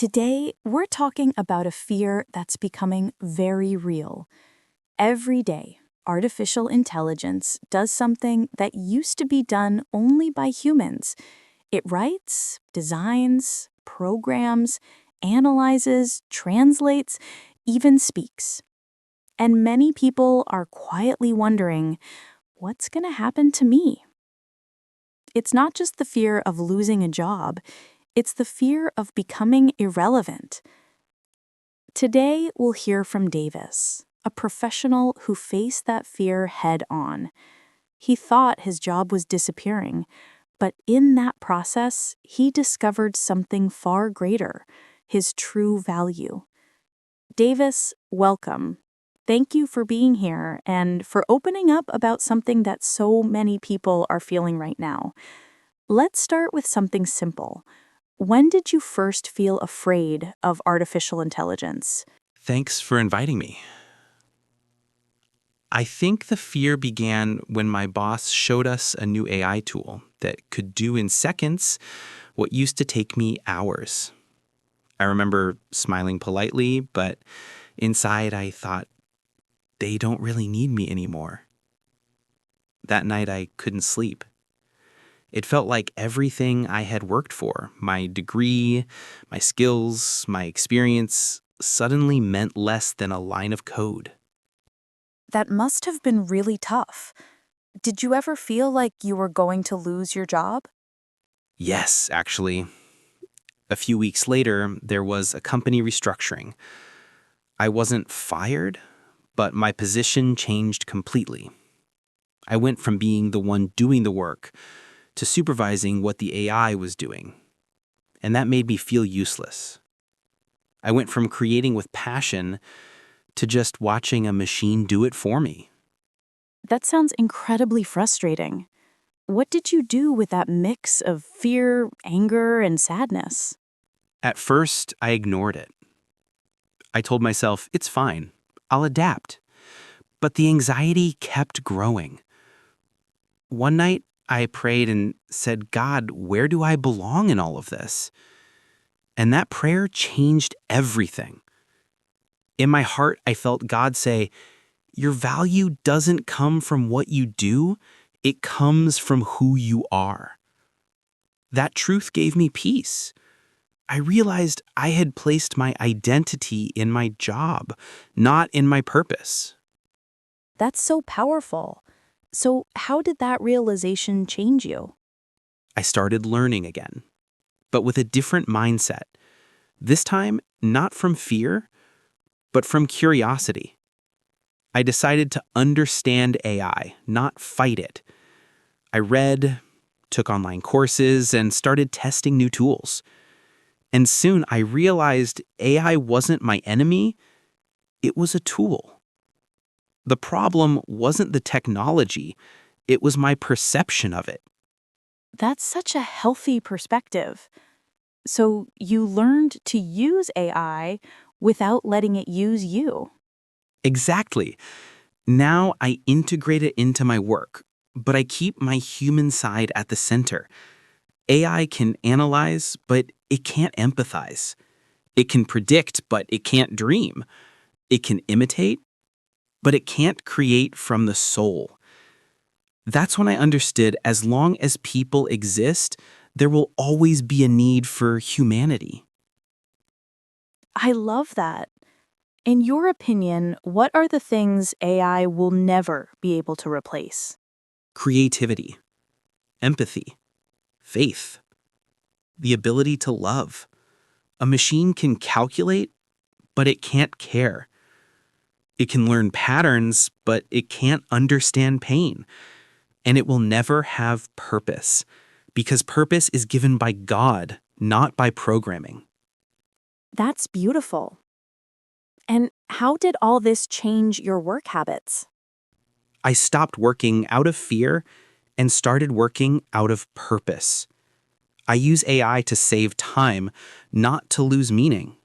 Today, we're talking about a fear that's becoming very real. Every day, artificial intelligence does something that used to be done only by humans. It writes, designs, programs, analyzes, translates, even speaks. And many people are quietly wondering, what's going to happen to me? It's not just the fear of losing a job, it's the fear of becoming irrelevant. Today, we'll hear from Davis, a professional who faced that fear head on. He thought his job was disappearing, but in that process, he discovered something far greater, his true value. Davis, welcome. Thank you for being here and for opening up about something that so many people are feeling right now. Let's start with something simple. When did you first feel afraid of artificial intelligence? Thanks for inviting me. I think the fear began when my boss showed us a new AI tool that could do in seconds what used to take me hours. I remember smiling politely, but inside I thought, they don't really need me anymore. That night I couldn't sleep. It felt like everything I had worked for, my degree, my skills, my experience, suddenly meant less than a line of code. That must have been really tough. Did you ever feel like you were going to lose your job? Yes, actually. A few weeks later, there was a company restructuring. I wasn't fired, but my position changed completely. I went from being the one doing the work to supervising what the AI was doing, and that made me feel useless. I went from creating with passion to just watching a machine do it for me. That sounds incredibly frustrating. What did you do with that mix of fear, anger, and sadness? At first, I ignored it. I told myself, it's fine, I'll adapt. But the anxiety kept growing. One night, I prayed and said, God, where do I belong in all of this? And that prayer changed everything. In my heart, I felt God say, your value doesn't come from what you do, it comes from who you are. That truth gave me peace. I realized I had placed my identity in my job, not in my purpose. That's so powerful. So, how did that realization change you? I started learning again, but with a different mindset. This time, not from fear, but from curiosity. I decided to understand AI, not fight it. I read, took online courses, and started testing new tools. And soon I realized AI wasn't my enemy, it was a tool. The problem wasn't the technology, it was my perception of it. That's such a healthy perspective. So, you learned to use AI without letting it use you. Exactly. Now I integrate it into my work, but I keep my human side at the center. AI can analyze, but it can't empathize. It can predict, but it can't dream. It can imitate, but it can't create from the soul. That's when I understood as long as people exist, there will always be a need for humanity. I love that. In your opinion, what are the things AI will never be able to replace? Creativity, empathy, faith, the ability to love. A machine can calculate, but it can't care. It can learn patterns, but it can't understand pain. And it will never have purpose, because purpose is given by God, not by programming. That's beautiful. And how did all this change your work habits? I stopped working out of fear and started working out of purpose. I use AI to save time, not to lose meaning.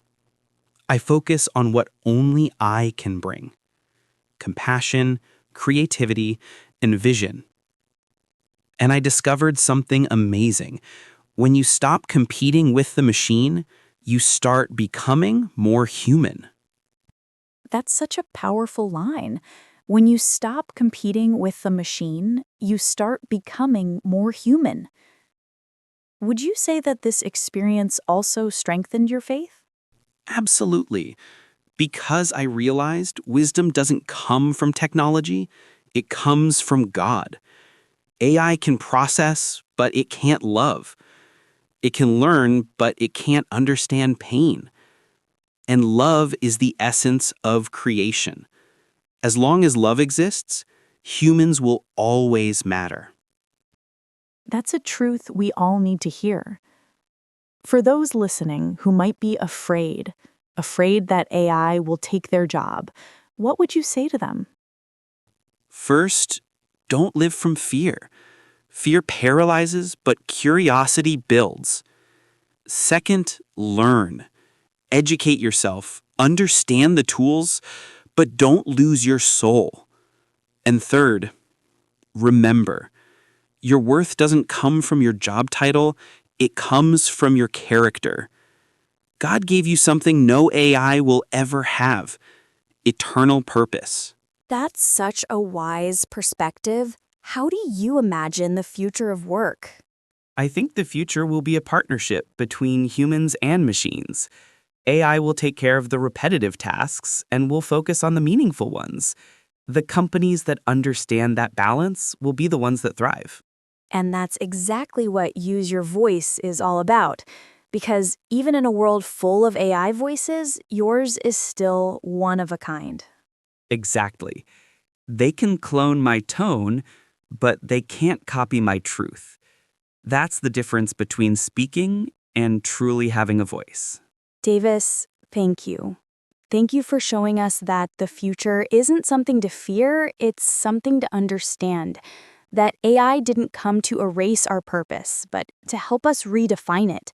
I focus on what only I can bring: compassion, creativity, and vision. And I discovered something amazing. When you stop competing with the machine, you start becoming more human. That's such a powerful line. When you stop competing with the machine, you start becoming more human. Would you say that this experience also strengthened your faith? Absolutely. Because I realized wisdom doesn't come from technology, it comes from God. AI can process, but it can't love. It can learn, but it can't understand pain. And love is the essence of creation. As long as love exists, humans will always matter. That's a truth we all need to hear. For those listening who might be afraid that AI will take their job, what would you say to them? First, don't live from fear. Fear paralyzes, but curiosity builds. Second, learn. Educate yourself, understand the tools, but don't lose your soul. And third, remember, your worth doesn't come from your job title, it comes from your character. God gave you something no AI will ever have: eternal purpose. That's such a wise perspective. How do you imagine the future of work? I think the future will be a partnership between humans and machines. AI will take care of the repetitive tasks and will focus on the meaningful ones. The companies that understand that balance will be the ones that thrive. And that's exactly what Use Your Voice is all about. Because even in a world full of AI voices, yours is still one of a kind. Exactly. They can clone my tone, but they can't copy my truth. That's the difference between speaking and truly having a voice. Davis, thank you. Thank you for showing us that the future isn't something to fear, it's something to understand. That AI didn't come to erase our purpose, but to help us redefine it.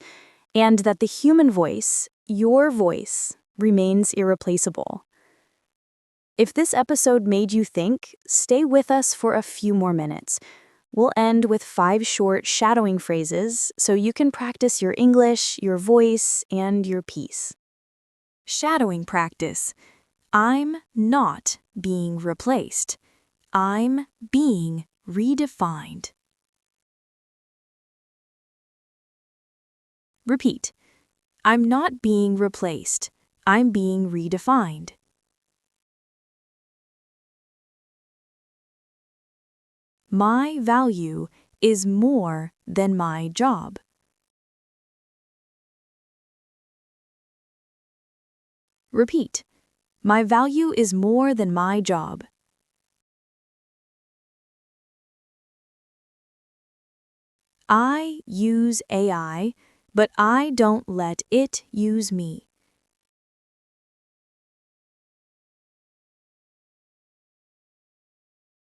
And that the human voice, your voice, remains irreplaceable. If this episode made you think, stay with us for a few more minutes. We'll end with 5 short shadowing phrases so you can practice your English, your voice, and your piece. Shadowing practice. I'm not being replaced. I'm being redefined. Repeat. I'm not being replaced. I'm being redefined. My value is more than my job. Repeat. My value is more than my job. I use AI, but I don't let it use me.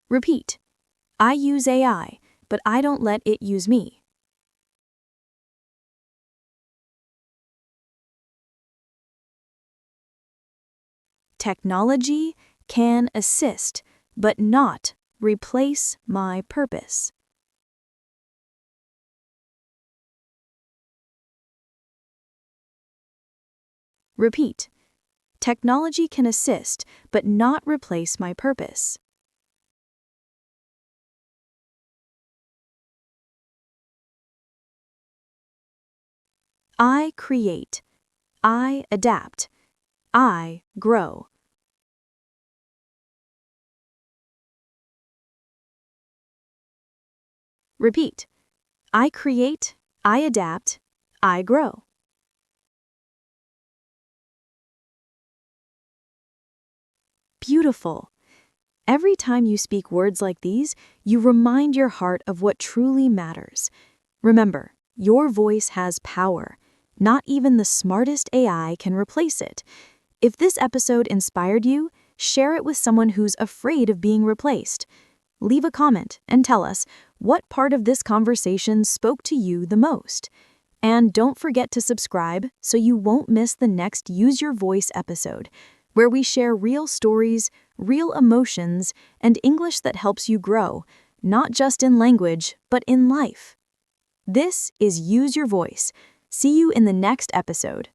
Repeat. I use AI, but I don't let it use me. Technology can assist, but not replace my purpose. Repeat. Technology can assist, but not replace my purpose. I create. I adapt. I grow. Repeat. I create. I adapt. I grow. Beautiful. Every time you speak words like these, you remind your heart of what truly matters. Remember, your voice has power. Not even the smartest AI can replace it. If this episode inspired you, share it with someone who's afraid of being replaced. Leave a comment and tell us what part of this conversation spoke to you the most. And don't forget to subscribe so you won't miss the next Use Your Voice episode, where we share real stories, real emotions, and English that helps you grow, not just in language, but in life. This is Use Your Voice. See you in the next episode.